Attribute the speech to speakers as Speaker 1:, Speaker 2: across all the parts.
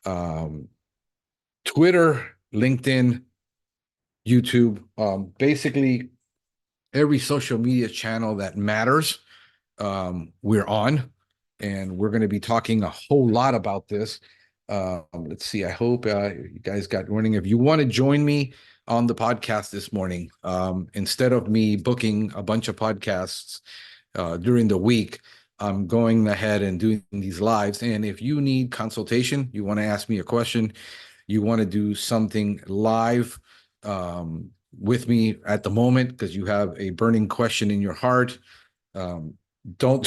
Speaker 1: um, Twitter, LinkedIn, YouTube, basically every social media channel that matters. We're on, and we're going to be talking a whole lot about this. Let's see. I hope you guys got warning. If you want to join me on the podcast this morning, instead of me booking a bunch of podcasts during the week, I'm going ahead and doing these lives. And if you need consultation, you want to ask me a question, you want to do something live with me at the moment because you have a burning question in your heart, um, don't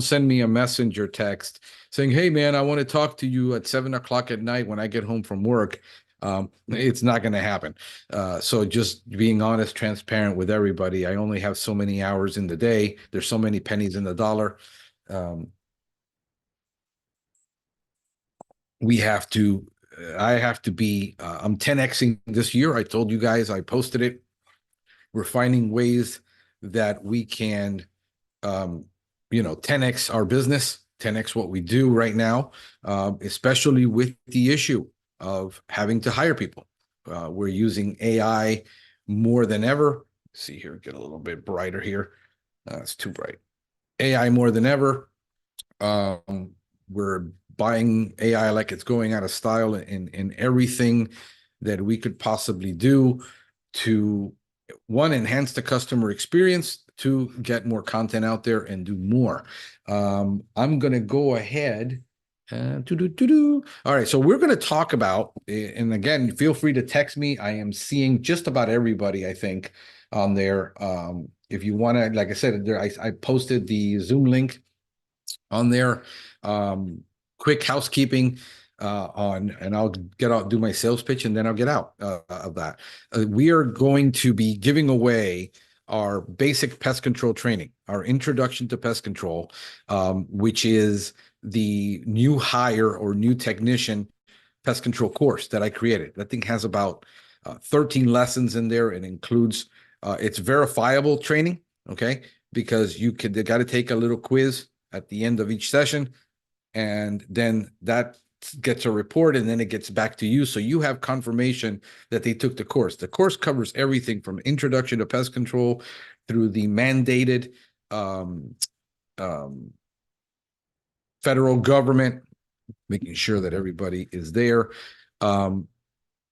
Speaker 1: send me a messenger text saying, "Hey man, I want to talk to you at 7 o'clock at night when I get home from work." It's not going to happen. So just being honest, transparent with everybody. I only have so many hours in the day. There's so many pennies in the dollar. Um, we have to. I have to be. I'm 10xing this year. I told you guys. I posted it. We're finding ways that we can 10x our business, 10x what we do right now, especially with the issue of having to hire people. We're using AI more than ever. Let's see here, get a little bit brighter here. It's too bright. AI more than ever. We're buying AI like it's going out of style in everything that we could possibly do to, one, enhance the customer experience, two, get more content out there and do more. I'm going to go ahead. All right, so we're going to talk about, and again, feel free to text me. I am seeing just about everybody, I think, on there. If you want to, like I said, I posted the Zoom link on there. Quick housekeeping and I'll get out, do my sales pitch, and then I'll get out of that. We are going to be giving away our basic pest control training, our introduction to pest control, which is the new hire or new technician pest control course that I created. That thing has about 13 lessons in there. It includes, it's verifiable training, okay? Because you got to take a little quiz at the end of each session, and then that gets a report, and then it gets back to you. So you have confirmation that they took the course. The course covers everything from introduction to pest control through the mandated federal government, making sure that everybody is there.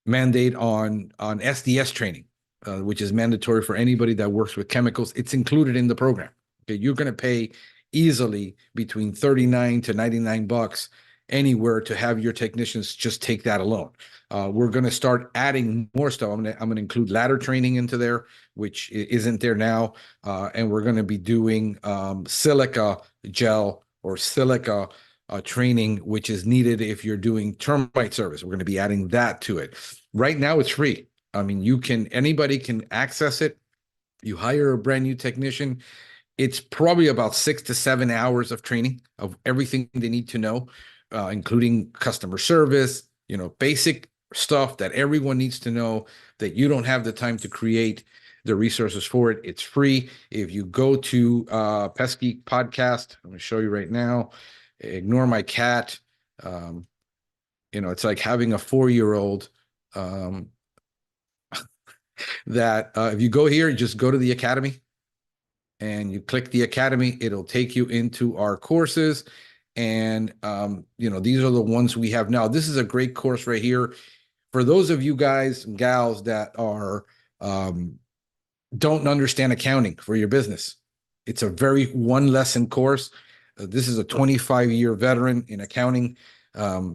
Speaker 1: Mandate on SDS training, which is mandatory for anybody that works with chemicals. It's included in the program. Okay, you're going to pay easily between 39 to 99 bucks anywhere to have your technicians just take that alone. We're going to start adding more stuff. I'm going to include ladder training into there, which isn't there now. And we're going to be doing silica gel or silica training, which is needed if you're doing termite service. We're going to be adding that to it. Right now, it's free. I mean, anybody can access it. You hire a brand new technician. It's probably about 6 to 7 hours of training of everything they need to know, including customer service, basic stuff that everyone needs to know that you don't have the time to create the resources for it. It's free. If you go to Pest Geek podcast, I'm going to show you right now. Ignore my cat. It's like having a 4-year-old that if you go here, just go to the academy and you click the academy, it'll take you into our courses. And, these are the ones we have now. This is a great course right here. For those of you guys and gals that are, don't understand accounting for your business, it's a very one lesson course. This is a 25-year veteran in accounting.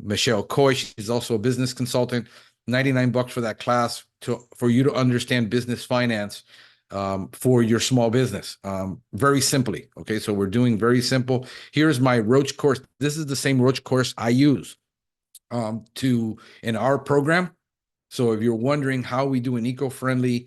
Speaker 1: Michelle Coy, she's also a business consultant. 99 bucks for that class for you to understand business finance for your small business, very simply. Okay, so we're doing very simple. Here's my Roach course. This is the same Roach course I use in our program. So if you're wondering how we do an eco-friendly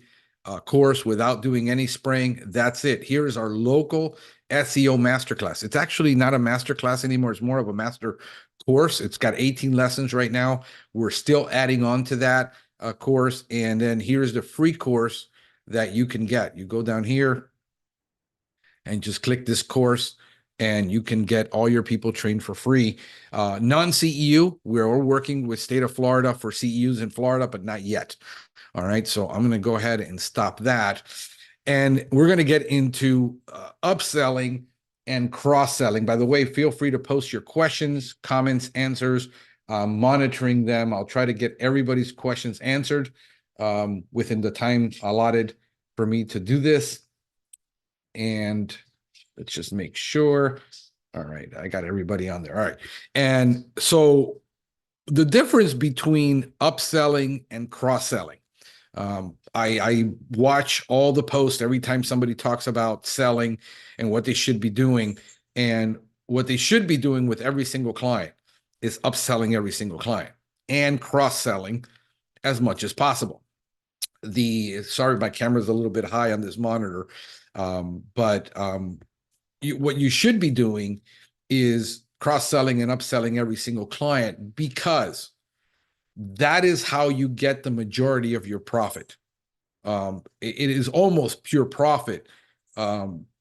Speaker 1: course without doing any spraying, that's it. Here is our local SEO masterclass. It's actually not a masterclass anymore. It's more of a master course. It's got 18 lessons right now. We're still adding on to that course. And then here's the free course that you can get. You go down here and just click this course. and you can get all your people trained for free. Non-CEU, we're working with state of Florida for CEUs in Florida, but not yet. All right, so I'm going to go ahead and stop that. And we're going to get into upselling and cross-selling. By the way, feel free to post your questions, comments, answers, monitoring them. I'll try to get everybody's questions answered within the time allotted for me to do this. And let's just make sure. All right, I got everybody on there. All right. And so the difference between upselling and cross-selling. I watch all the posts every time somebody talks about selling and what they should be doing. And what they should be doing with every single client is upselling every single client and cross-selling as much as possible. Sorry, my camera's a little bit high on this monitor, but what you should be doing is cross-selling and upselling every single client, because that is how you get the majority of your profit. It is almost pure profit,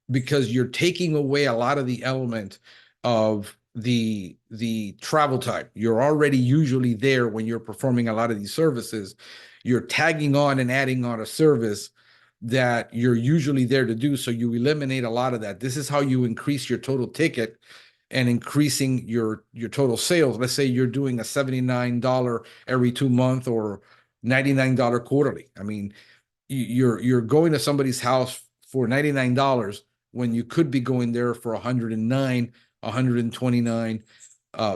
Speaker 1: because you're taking away a lot of the element of the travel time. You're already usually there when you're performing a lot of these services. You're tagging on and adding on a service that you're usually there to do, so you eliminate a lot of that. This is how you increase your total ticket and increasing your total sales. Let's say you're doing a $79 every 2 months or $99 quarterly. I mean, you're going to somebody's house for $99 when you could be going there for $109, $129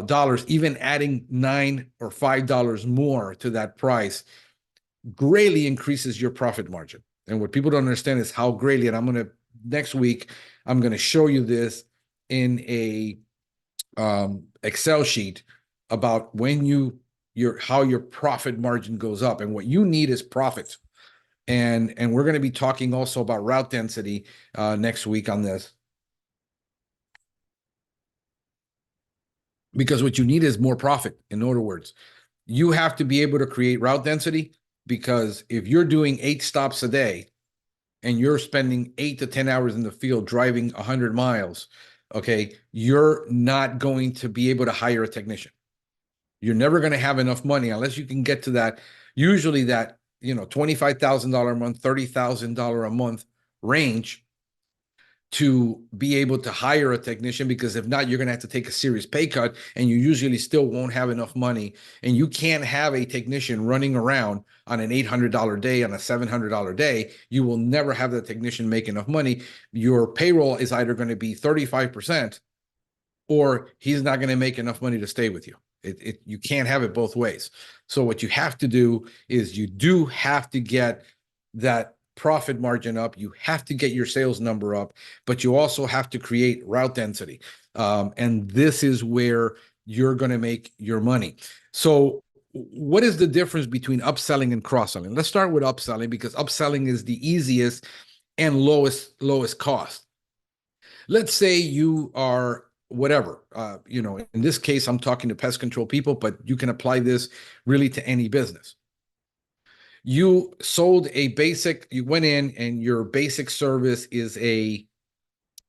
Speaker 1: dollars. Even adding $9 or $5 more to that price greatly increases your profit margin. And what people don't understand is how greatly, and next week, I'm going to show you this in a Excel sheet about when how your profit margin goes up. And what you need is profit. And we're going to be talking also about route density next week on this. Because what you need is more profit. In other words, you have to be able to create route density, because if you're doing 8 stops a day and you're spending 8 to 10 hours in the field driving 100 miles, okay, you're not going to be able to hire a technician. You're never going to have enough money unless you can get to that, usually that, $25,000 a month, $30,000 a month range, to be able to hire a technician. Because if not, you're going to have to take a serious pay cut, and you usually still won't have enough money. And you can't have a technician running around on an $800 day, on a $700 day. You will never have the technician make enough money. Your payroll is either going to be 35%, or he's not going to make enough money to stay with you. You can't have it both ways. So what you have to do is you do have to get that profit margin up. You have to get your sales number up, but you also have to create route density. And this is where you're going to make your money. So what is the difference between upselling and cross-selling? Let's start with upselling, because upselling is the easiest and lowest cost. Let's say you are whatever, in this case, I'm talking to pest control people, but you can apply this really to any business. You sold you went in and your basic service is a,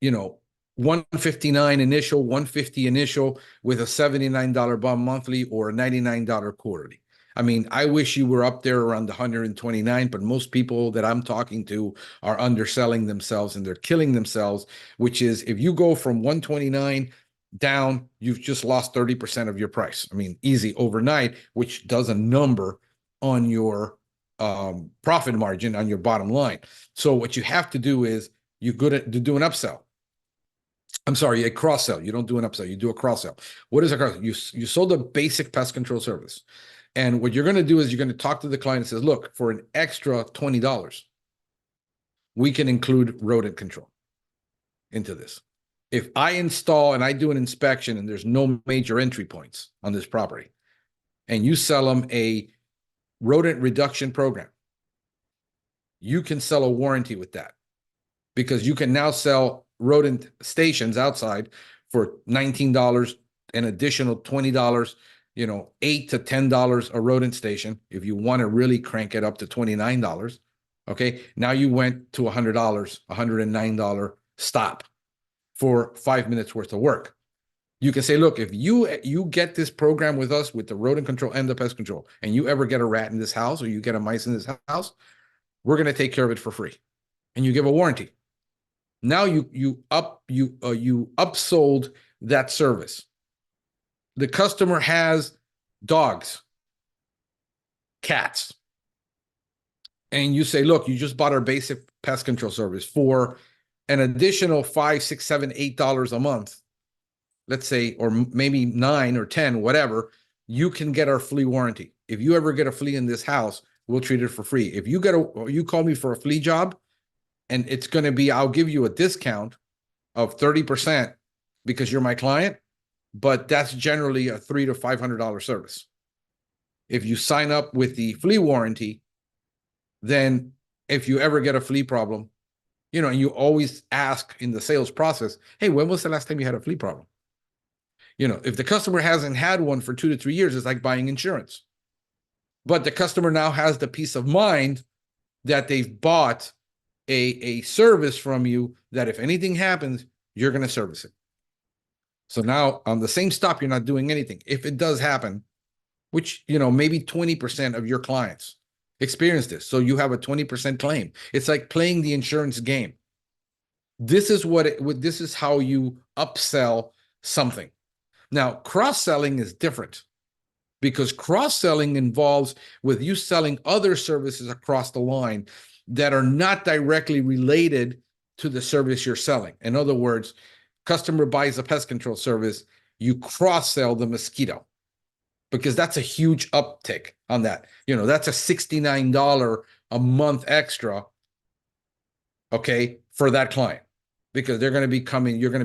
Speaker 1: $159 initial, $150 initial with a $79 bump monthly or a $99 quarterly. I mean, I wish you were up there around the 129, but most people that I'm talking to are underselling themselves and they're killing themselves, which is, if you go from 129 down, you've just lost 30% of your price. I mean, easy overnight, which does a number on your profit margin, on your bottom line. So what you have to do is you do an upsell. I'm sorry, a cross-sell. You don't do an upsell, you do a cross-sell. What is a cross-sell? You sold a basic pest control service. And what you're going to do is you're going to talk to the client and says, look, for an extra $20, we can include rodent control into this. If I install and I do an inspection and there's no major entry points on this property, and you sell them a rodent reduction program, you can sell a warranty with that, because you can now sell rodent stations outside for $19, an additional $20, $8 to $10 a rodent station. If you want to really crank it up to $29, okay, now you went to $100, $109 stop for 5 minutes worth of work. You can say, look, if you get this program with us with the rodent control and the pest control, and you ever get a rat in this house or you get a mice in this house, we're going to take care of it for free. And you give a warranty. Now you upsold that service. The customer has dogs, cats, and you say, look, you just bought our basic pest control service for an additional $5, $6, $7, $8 a month, let's say, or maybe 9 or 10, whatever, you can get our flea warranty. If you ever get a flea in this house, we'll treat it for free. If you you call me for a flea job, and it's going to be, I'll give you a discount of 30% because you're my client, but that's generally a $300 to $500 service. If you sign up with the flea warranty, then if you ever get a flea problem, and you always ask in the sales process, hey, when was the last time you had a flea problem? If the customer hasn't had one for 2 to 3 years, it's like buying insurance. But the customer now has the peace of mind that they've bought a service from you that if anything happens, you're going to service it. So now on the same stop, you're not doing anything. If it does happen, which, maybe 20% of your clients experience this. So you have a 20% claim. It's like playing the insurance game. This is this is how you upsell something. Now, cross-selling is different because cross-selling involves with you selling other services across the line that are not directly related to the service you're selling. In other words, customer buys a pest control service, you cross-sell the mosquito because that's a huge uptick on that. That's a $69 a month extra, okay, for that client because you're going to be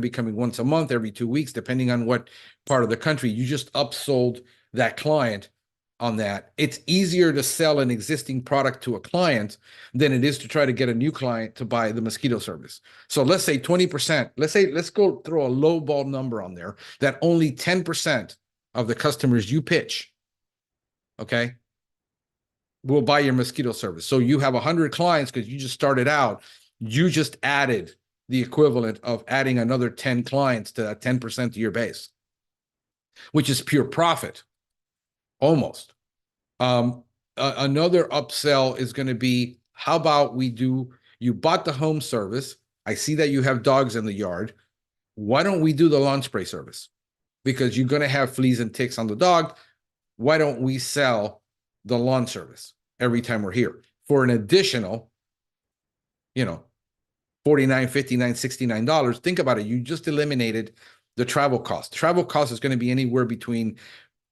Speaker 1: coming once a month, every 2 weeks, depending on what part of the country. You just upsold that client on that. It's easier to sell an existing product to a client than it is to try to get a new client to buy the mosquito service. So let's say 20%, let's go throw a low ball number on there that only 10% of the customers you pitch, okay, will buy your mosquito service. So you have 100 clients because you just started out, you just added the equivalent of adding another 10 clients to that 10% of your base, which is pure profit. Almost. Another upsell is going to be, how about you bought the home service. I see that you have dogs in the yard. Why don't we do the lawn spray service? Because you're going to have fleas and ticks on the dog. Why don't we sell the lawn service every time we're here for an additional, $49, $59, $69? Think about it. You just eliminated the travel cost. Travel cost is going to be anywhere between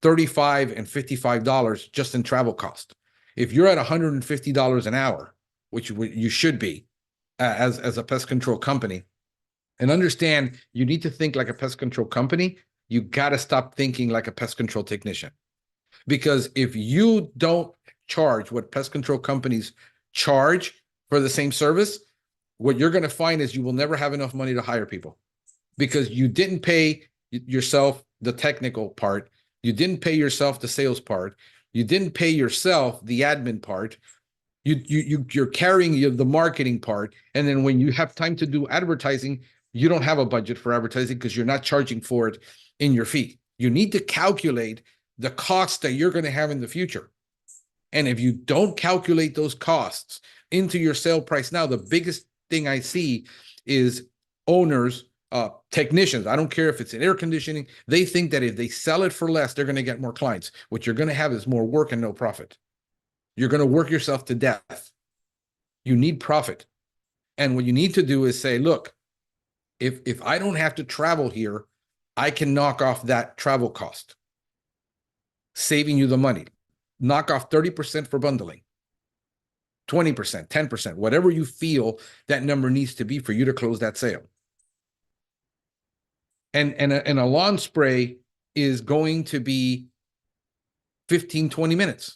Speaker 1: $35 and $55 just in travel cost. If you're at $150 an hour, which you should be as a pest control company, and understand you need to think like a pest control company, you got to stop thinking like a pest control technician. Because if you don't charge what pest control companies charge for the same service, what you're going to find is you will never have enough money to hire people because you didn't pay yourself the technical part. You didn't pay yourself the sales part. You didn't pay yourself the admin part. You're carrying the marketing part. And then when you have time to do advertising, you don't have a budget for advertising because you're not charging for it in your fee. You need to calculate the costs that you're going to have in the future. And if you don't calculate those costs into your sale price now, the biggest thing I see is owners, technicians, I don't care if it's in air conditioning, they think that if they sell it for less, they're going to get more clients. What you're going to have is more work and no profit. You're going to work yourself to death. You need profit. And what you need to do is say, look, if I don't have to travel here, I can knock off that travel cost, saving you the money. Knock off 30% for bundling, 20%, 10%, whatever you feel that number needs to be for you to close that sale. And a lawn spray is going to be 15, 20 minutes.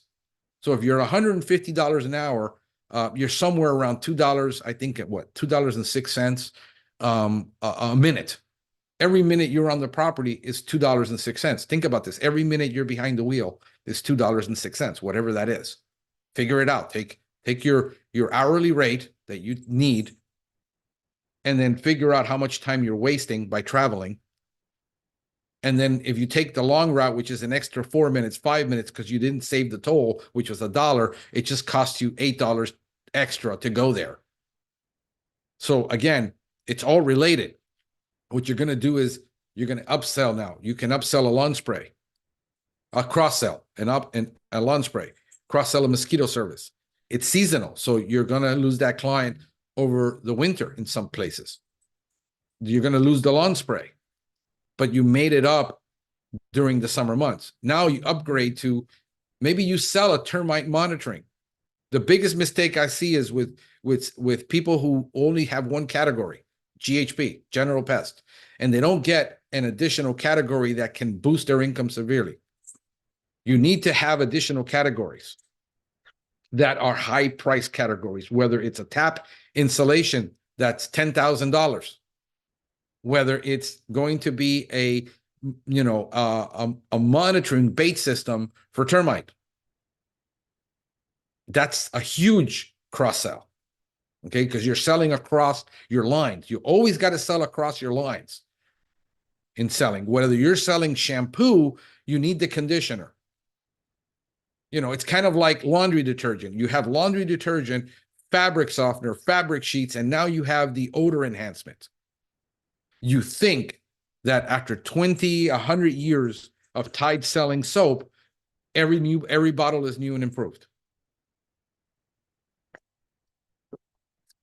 Speaker 1: So if you're $150 an hour, you're somewhere around $2, I think at what, $2.06 a minute. Every minute you're on the property is $2.06. Think about this. Every minute you're behind the wheel is $2.06, whatever that is. Figure it out. Take your hourly rate that you need and then figure out how much time you're wasting by traveling. And then if you take the long route, which is an extra 4 minutes, 5 minutes, because you didn't save the toll, which was $1, it just costs you $8 extra to go there. So again, it's all related. What you're going to do is you're going to upsell now. You can upsell a lawn spray, a cross-sell, and a lawn spray, cross-sell a mosquito service. It's seasonal, so you're going to lose that client over the winter in some places. You're going to lose the lawn spray, but you made it up during the summer months. Now you upgrade to maybe you sell a termite monitoring. The biggest mistake I see is with people who only have one category, GHP, general pest, and they don't get an additional category that can boost their income severely. You need to have additional categories that are high price categories, whether it's a tap installation that's $10,000, whether it's going to be a monitoring bait system for termite. That's a huge cross-sell, okay? Because you're selling across your lines. You always got to sell across your lines in selling. Whether you're selling shampoo, you need the conditioner. It's kind of like laundry detergent. You have laundry detergent, fabric softener, fabric sheets, and now you have the odor enhancement. You think that after 20, 100 years of Tide selling soap, every bottle is new and improved.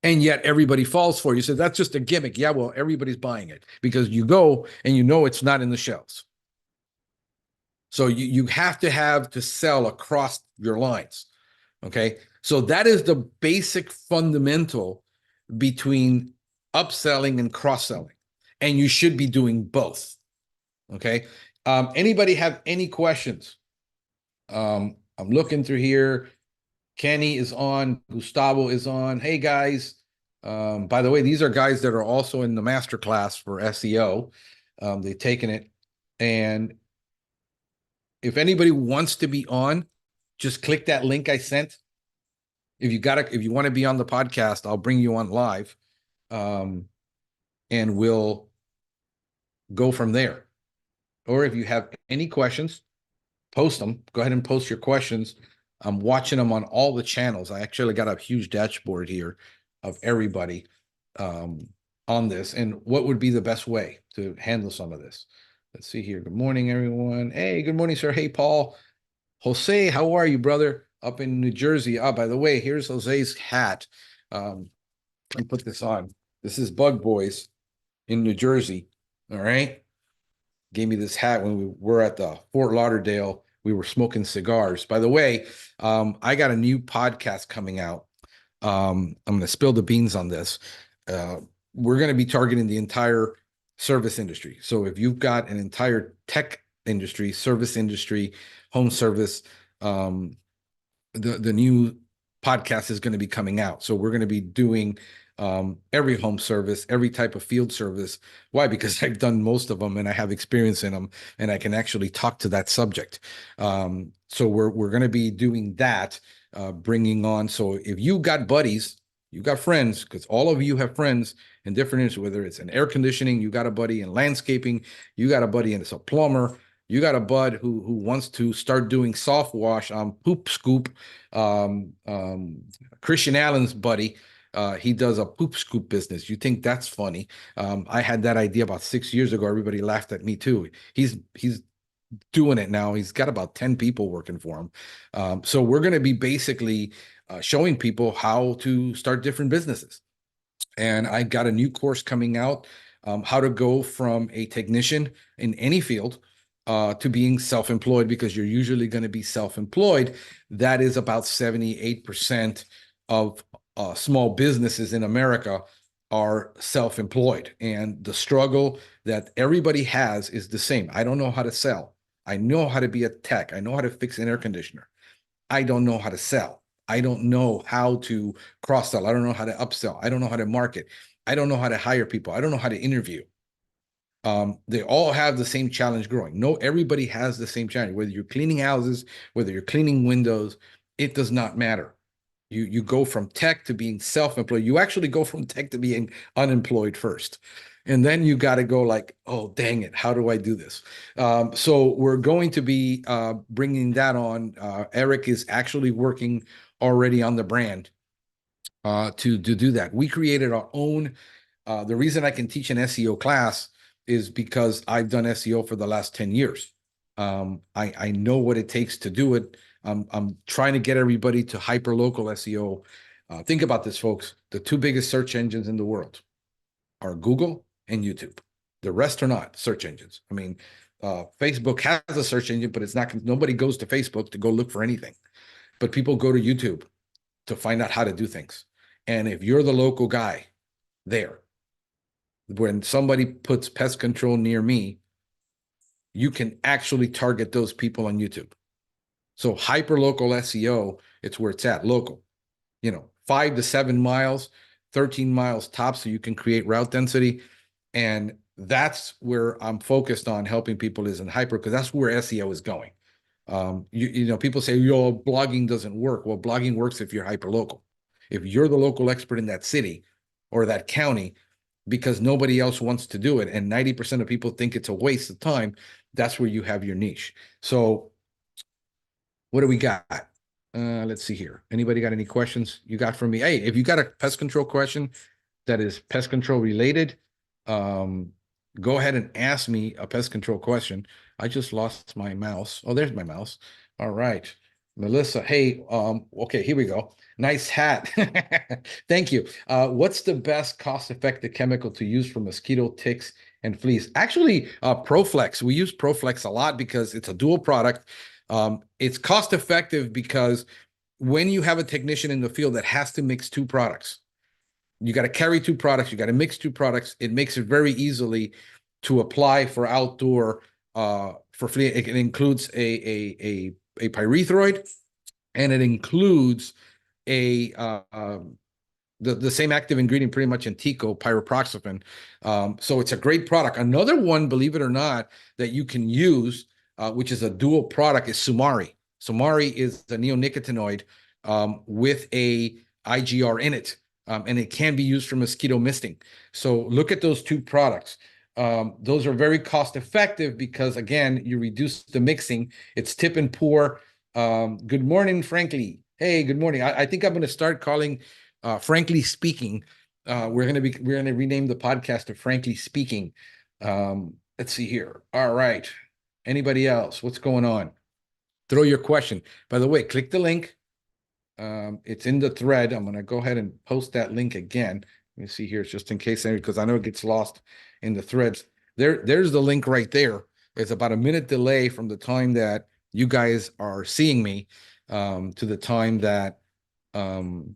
Speaker 1: And yet everybody falls for it. You say, that's just a gimmick. Yeah, well, everybody's buying it because you go and it's not in the shelves. So you have to sell across your lines, okay? So that is the basic fundamental between upselling and cross-selling, and you should be doing both, okay? Anybody have any questions? I'm looking through here. Kenny is on. Gustavo is on. Hey, guys. By the way, these are guys that are also in the masterclass for SEO. They've taken it, and if anybody wants to be on, just click that link I sent. If you want to be on the podcast, I'll bring you on live, and we'll go from there. Or if you have any questions, post them. Go ahead and post your questions. I'm watching them on all the channels. I actually got a huge dashboard here of everybody on this, and what would be the best way to handle some of this. Let's see here. Good morning, everyone. Hey, good morning, sir. Hey, Paul. Jose, how are you, brother? Up in New Jersey. By the way, here's Jose's hat. Let me put this on. This is Bug Boys in New Jersey. All right. Gave me this hat when we were at the Fort Lauderdale. We were smoking cigars. By the way, I got a new podcast coming out. I'm going to spill the beans on this. We're going to be targeting the entire service industry. So if you've got an entire tech industry, service industry, home service, the new podcast is going to be coming out. So we're going to be doing every home service, every type of field service. Why? Because I've done most of them and I have experience in them, and I can actually talk to that subject. So we're going to be doing that, bringing on. So if you got buddies, you got friends, because all of you have friends in different industries, whether it's in air conditioning, you got a buddy in landscaping, you got a buddy and it's a plumber, you got a bud who wants to start doing soft wash on Poop Scoop. Christian Allen's buddy, he does a Poop Scoop business. You think that's funny? I had that idea about 6 years ago. Everybody laughed at me too. He's doing it now. He's got about 10 people working for him. So we're going to be basically showing people how to start different businesses. And I got a new course coming out, how to go from a technician in any field to being self-employed, because you're usually going to be self-employed. That is about 78% of small businesses in America are self-employed. And the struggle that everybody has is the same. I don't know how to sell. I know how to be a tech. I know how to fix an air conditioner. I don't know how to sell. I don't know how to cross-sell. I don't know how to upsell. I don't know how to market. I don't know how to hire people. I don't know how to interview. They all have the same challenge growing. No, everybody has the same challenge. Whether you're cleaning houses, whether you're cleaning windows, it does not matter. You go from tech to being self-employed. You actually go from tech to being unemployed first. And then you got to go like, oh, dang it, how do I do this? So we're going to be bringing that on. Eric is actually working already on the brand to do that. We created our own. The reason I can teach an SEO class is because I've done SEO for the last 10 years. I know what it takes to do it. I'm trying to get everybody to hyper-local SEO. Think about this, folks. The two biggest search engines in the world are Google and YouTube. The rest are not search engines. I mean, Facebook has a search engine, but it's not. Nobody goes to Facebook to go look for anything, but people go to YouTube to find out how to do things. And if you're the local guy there, when somebody puts pest control near me, you can actually target those people on YouTube. So hyper-local SEO, it's where it's at, local. 5 to 7 miles, 13 miles tops, so you can create route density. And that's where I'm focused on helping people is in hyper, because that's where SEO is going. People say, blogging doesn't work. Well, blogging works if you're hyper-local. If you're the local expert in that city or that county, because nobody else wants to do it, and 90% of people think it's a waste of time, that's where you have your niche. So what do we got? Let's see here. Anybody got any questions you got for me? Hey, if you got a pest control question that is pest control related, go ahead and ask me a pest control question. I just lost my mouse. Oh, there's my mouse. All right. Melissa, hey, okay, here we go. Nice hat. Thank you. What's the best cost-effective chemical to use for mosquito, ticks, and fleas? Actually, Proflex. We use Proflex a lot because it's a dual product. It's cost-effective because when you have a technician in the field that has to mix two products, you got to carry two products, you got to mix two products. It makes it very easily to apply for outdoor for flea. It includes a pyrethroid, and it includes a the same active ingredient pretty much in Tico, pyroproxyfen. So it's a great product. Another one, believe it or not, that you can use, which is a dual product, is Sumari. Sumari is a neonicotinoid with a IGR in it, and it can be used for mosquito misting. So look at those two products. Those are very cost effective because, again, you reduce the mixing. It's tip and pour. Good morning, Frankly. Hey, good morning. I think I'm going to start calling Frankly Speaking. We're going to rename the podcast to Frankly Speaking. Let's see here. All right. Anybody else? What's going on? Throw your question. By the way, click the link. It's in the thread. I'm going to go ahead and post that link again. Let me see here, just in case, because I know it gets lost in the threads. There's the link right there. It's about a minute delay from the time that you guys are seeing me to the time that we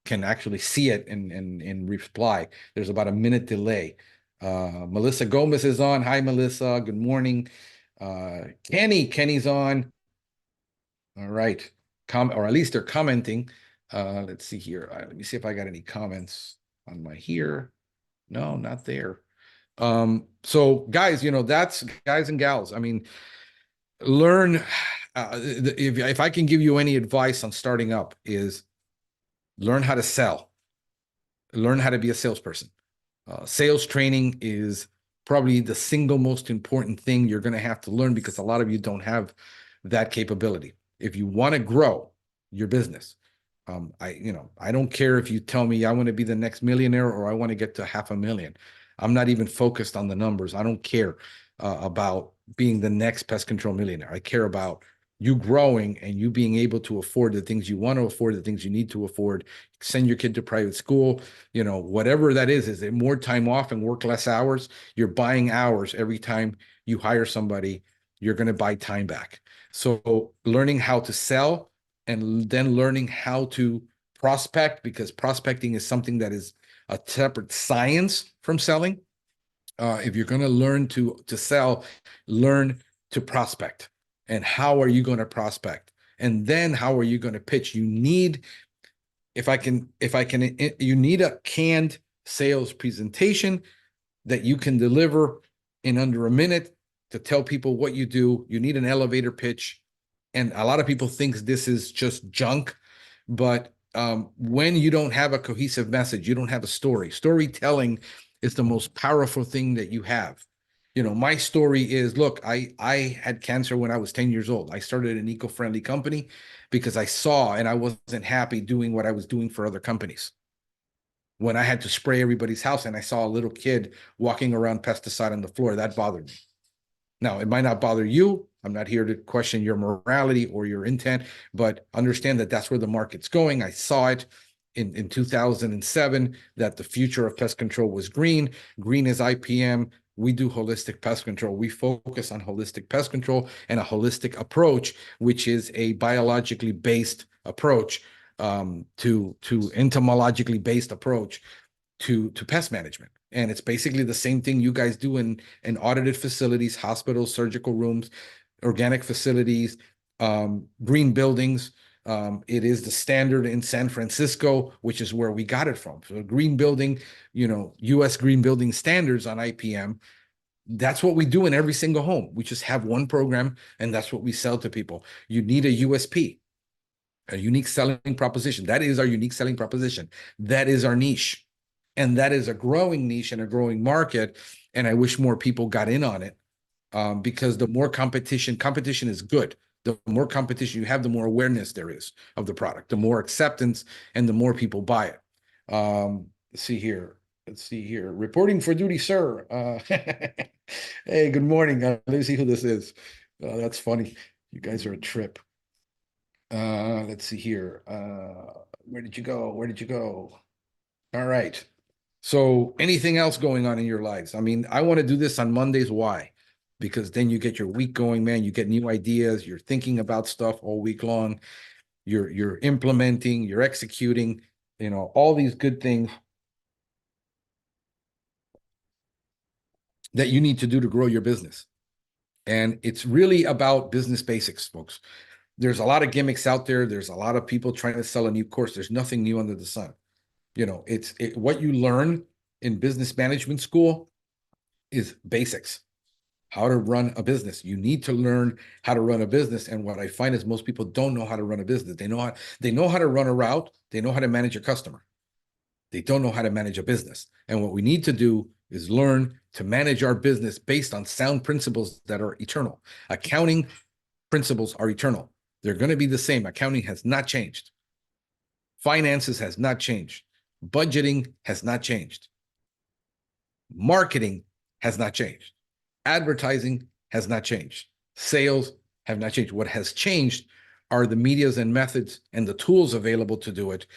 Speaker 1: can actually see it and reply. There's about a minute delay. Melissa Gomez is on. Hi, Melissa. Good morning. Kenny's on. All right. Or at least they're commenting. Let's see here. Let me see if I got any comments on my here. No, not there. So guys, that's guys and gals. I mean, learn. If I can give you any advice on starting up, is learn how to sell. Learn how to be a salesperson. Sales training is probably the single most important thing you're going to have to learn, because a lot of you don't have that capability. If you want to grow your business, I don't care if you tell me I want to be the next millionaire or I want to get to $500,000. I'm not even focused on the numbers. I don't care about being the next pest control millionaire. I care about you growing and you being able to afford the things you want to afford, the things you need to afford. Send your kid to private school, whatever that is it more time off and work less hours? You're buying hours every time you hire somebody. You're going to buy time back. So learning how to sell, and then learning how to prospect, because prospecting is something that is a separate science from selling. If you're going to learn to sell, learn to prospect. And how are you going to prospect? And then how are you going to pitch? You need, you need a canned sales presentation that you can deliver in under a minute to tell people what you do. You need an elevator pitch. And a lot of people think this is just junk, but when you don't have a cohesive message, you don't have a story. Storytelling is the most powerful thing that you have. My story is, look, I had cancer when I was 10 years old. I started an eco-friendly company because I saw and I wasn't happy doing what I was doing for other companies. When I had to spray everybody's house and I saw a little kid walking around pesticide on the floor, that bothered me. Now, it might not bother you. I'm not here to question your morality or your intent, but understand that that's where the market's going. I saw it in 2007 that the future of pest control was green. Green is IPM. We do holistic pest control. We focus on holistic pest control and a holistic approach, which is a biologically based approach, to entomologically based approach to pest management. And it's basically the same thing you guys do in audited facilities, hospitals, surgical rooms, organic facilities, green buildings. It is the standard in San Francisco, which is where we got it from. So green building, US green building standards on IPM. That's what we do in every single home. We just have one program, and that's what we sell to people. You need a USP, a unique selling proposition. That is our unique selling proposition. That is our niche. And that is a growing niche and a growing market. And I wish more people got in on it, because the more competition is good. The more competition you have, the more awareness there is of the product, the more acceptance, and the more people buy it. Let's see here. Reporting for duty, sir. Hey, good morning. Let me see who this is. That's funny. You guys are a trip. Let's see here. Where did you go? All right. So anything else going on in your lives? I mean, I want to do this on Mondays. Why? Because then you get your week going, man. You get new ideas. You're thinking about stuff all week long. You're implementing, you're executing, all these good things that you need to do to grow your business. And it's really about business basics, folks. There's a lot of gimmicks out there. There's a lot of people trying to sell a new course. There's nothing new under the sun. It's what you learn in business management school is basics. How to run a business. You need to learn how to run a business. And what I find is most people don't know how to run a business. They know how to run a route. They know how to manage a customer. They don't know how to manage a business. And what we need to do is learn to manage our business based on sound principles that are eternal. Accounting principles are eternal. They're going to be the same. Accounting has not changed. Finances has not changed. Budgeting has not changed. Marketing has not changed. Advertising has not changed. Sales have not changed. What has changed are the medias and methods and the tools available to do it,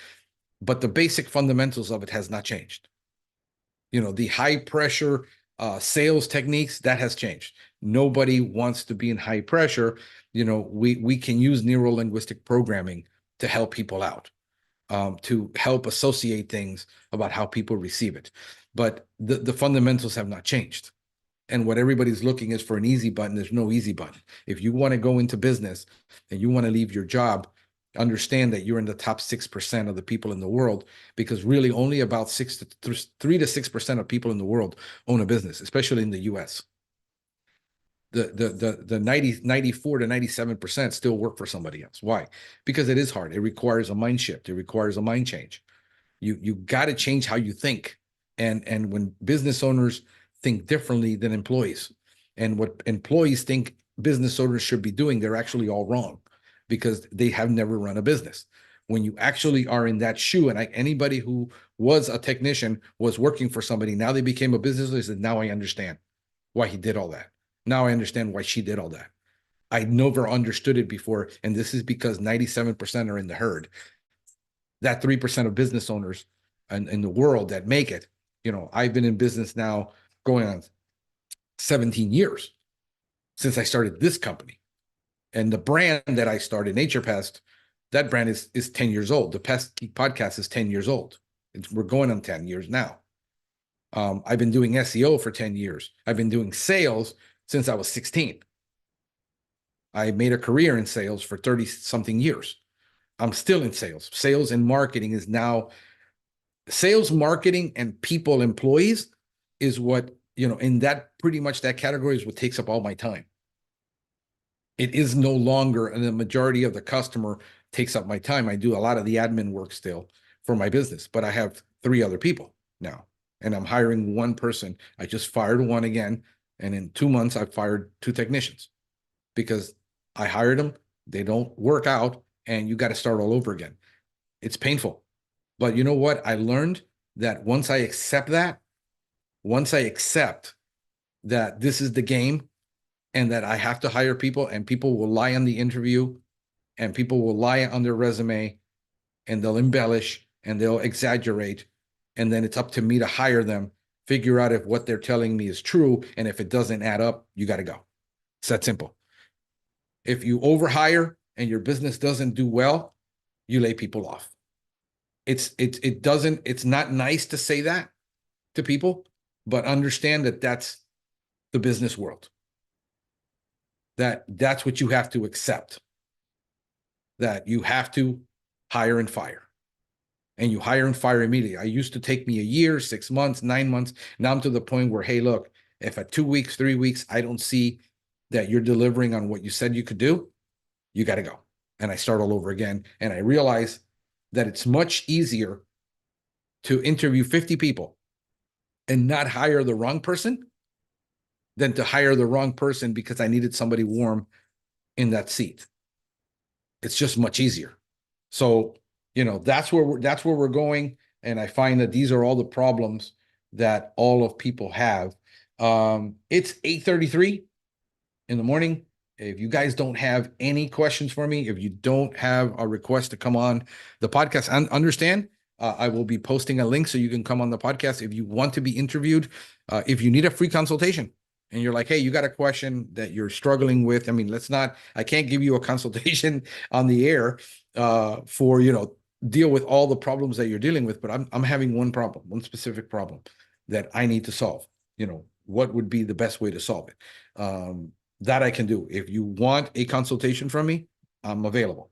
Speaker 1: but the basic fundamentals of it has not changed. The high pressure sales techniques, that has changed. Nobody wants to be in high pressure. We can use neuro-linguistic programming to help people out, to help associate things about how people receive it. But the fundamentals have not changed. And what everybody's looking is for an easy button. There's no easy button. If you want to go into business and you want to leave your job, understand that you're in the top 6% of the people in the world, because really only about 3 to 6% of people in the world own a business, especially in the US. The 94 to 97% still work for somebody else. Why? Because it is hard. It requires a mind shift. It requires a mind change. You got to change how you think. And when business owners think differently than employees, and what employees think business owners should be doing, they're actually all wrong, because they have never run a business. When you actually are in that shoe, and anybody who was a technician was working for somebody, now they became a business owner, said, now I understand why he did all that. Now I understand why she did all that. I never understood it before, and this is because 97% are in the herd. That 3% of business owners in the world that make it, I've been in business now going on 17 years since I started this company. And the brand that I started, Nature Pest, that brand is 10 years old. The Pest Geek podcast is 10 years old. We're going on 10 years now. I've been doing SEO for 10 years. I've been doing sales since I was 16. I made a career in sales for 30-something years. I'm still in sales. Sales and marketing is now, sales, marketing, and people, employees is what, in that pretty much that category is what takes up all my time. It is no longer, and the majority of the customer takes up my time. I do a lot of the admin work still for my business, but I have 3 other people now, and I'm hiring one person. I just fired one again, and in 2 months, I've fired 2 technicians because I hired them. They don't work out, and you got to start all over again. It's painful. But you know what? I learned that once I accept that this is the game and that I have to hire people and people will lie on the interview and people will lie on their resume and they'll embellish and they'll exaggerate. And then it's up to me to hire them, figure out if what they're telling me is true. And if it doesn't add up, you got to go. It's that simple. If you overhire and your business doesn't do well, you lay people off. It's not nice to say that to people, but understand that that's the business world. That's what you have to accept. That you have to hire and fire. And you hire and fire immediately. I used to take me a year, 6 months, 9 months. Now I'm to the point where, hey, look, if at 2 weeks, 3 weeks, I don't see that you're delivering on what you said you could do, you got to go. And I start all over again. And I realize that it's much easier to interview 50 people and not hire the wrong person than to hire the wrong person because I needed somebody warm in that seat. It's just much easier. So, that's where we're going. And I find that these are all the problems that all of people have. It's 8:33 in the morning. If you guys don't have any questions for me, if you don't have a request to come on the podcast, understand, I will be posting a link so you can come on the podcast if you want to be interviewed. If you need a free consultation and you're like, hey, you got a question that you're struggling with. I mean, I can't give you a consultation on the air for, deal with all the problems that you're dealing with, but I'm having one specific problem that I need to solve. What would be the best way to solve it? That I can do. If you want a consultation from me, I'm available.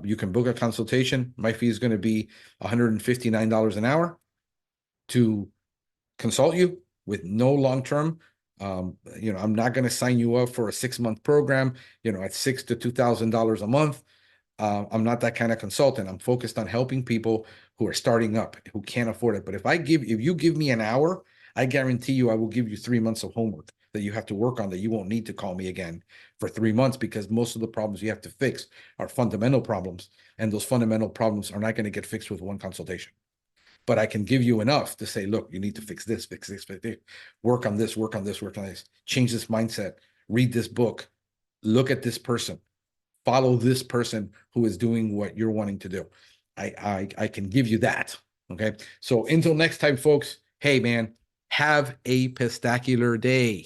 Speaker 1: You can book a consultation. My fee is going to be $159 an hour to consult you with no long-term. I'm not going to sign you up for a 6-month program, at $6,000 to $2,000 a month. I'm not that kind of consultant. I'm focused on helping people who are starting up, who can't afford it. But if you give me an hour, I guarantee you I will give you 3 months of homework that you have to work on, that you won't need to call me again for 3 months, because most of the problems you have to fix are fundamental problems. And those fundamental problems are not going to get fixed with one consultation. But I can give you enough to say, look, you need to fix this, work on this, work on this, work on this, change this mindset, read this book, look at this person, follow this person who is doing what you're wanting to do. I can give you that. Okay. So until next time, folks, hey man, have a pestacular day.